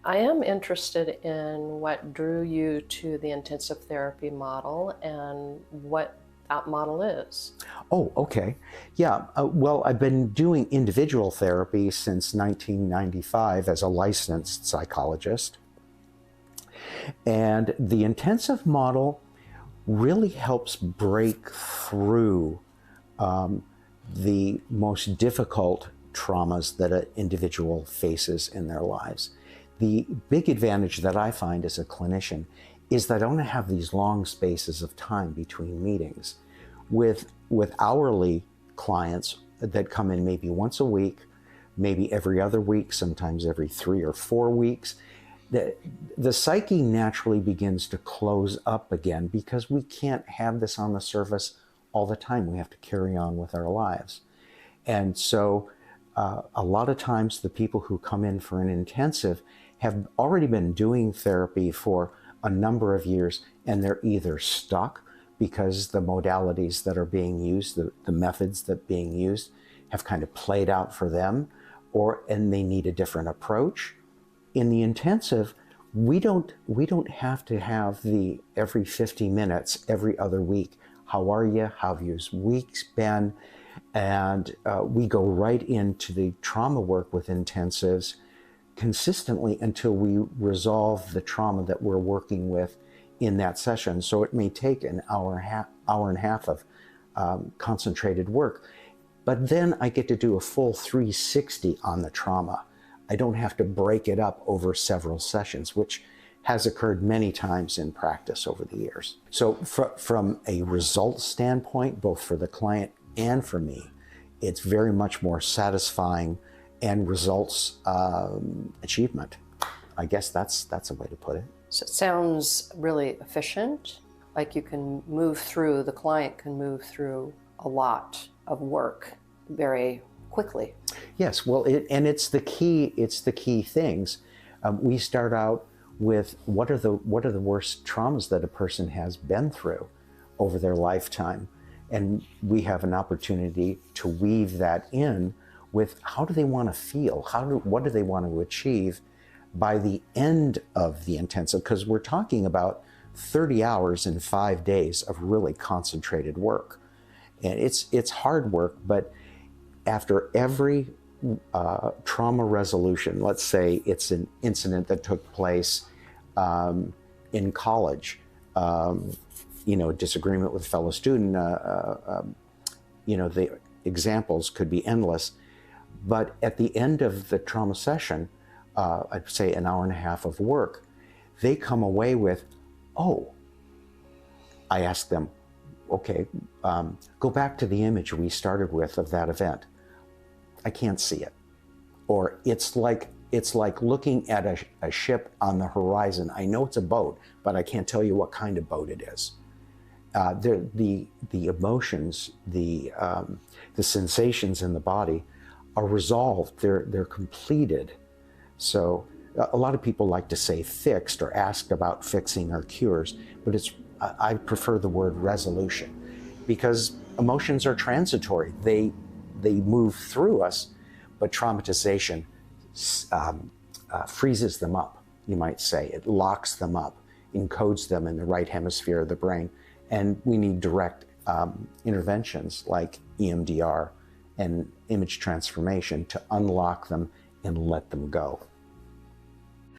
I am interested in what drew you to the intensive therapy model and what that model is. Oh, okay. Yeah. Well, I've been doing individual therapy since 1995 as a licensed psychologist. And the intensive model really helps break through the most difficult traumas that an individual faces in their lives. The big advantage that I find as a clinician is that I don't have these long spaces of time between meetings. With hourly clients that come in maybe once a week, maybe every other week, sometimes every 3 or 4 weeks, the psyche naturally begins to close up again because we can't have this on the surface all the time. We have to carry on with our lives. And so a lot of times the people who come in for an intensive have already been doing therapy for a number of years, and they're either stuck because the modalities that are being used, the methods that are being used have kind of played out for them, and they need a different approach. In the intensive, we don't have to have the every 50 minutes, every other week. How are you? How have your weeks been? And we go right into the trauma work with intensives consistently until we resolve the trauma that we're working with in that session. So it may take an hour and a half of concentrated work. But then I get to do a full 360 on the trauma. I don't have to break it up over several sessions, which has occurred many times in practice over the years. So from a results standpoint, both for the client and for me, it's very much more satisfying and results achievement. I guess that's a way to put it. So it sounds really efficient, like the client can move through a lot of work very quickly. Yes, well, it's the key things. We start out with what are the worst traumas that a person has been through over their lifetime, and we have an opportunity to weave that in with how do they want to feel, what do they want to achieve by the end of the intensive, because we're talking about 30 hours in 5 days of really concentrated work, and it's hard work, but after every trauma resolution, let's say it's an incident that took place in college, disagreement with a fellow student, the examples could be endless. But at the end of the trauma session, I'd say an hour and a half of work, they come away with, oh, I ask them, okay, go back to the image we started with of that event. I can't see it. Or it's like looking at a ship on the horizon. I know it's a boat, but I can't tell you what kind of boat it is. The emotions, the sensations in the body are resolved. They're completed. So a lot of people like to say fixed or ask about fixing or cures, but I prefer the word resolution, because emotions are transitory. They move through us, but traumatization freezes them up, you might say. It locks them up, encodes them in the right hemisphere of the brain, and we need direct interventions like EMDR and image transformation to unlock them and let them go.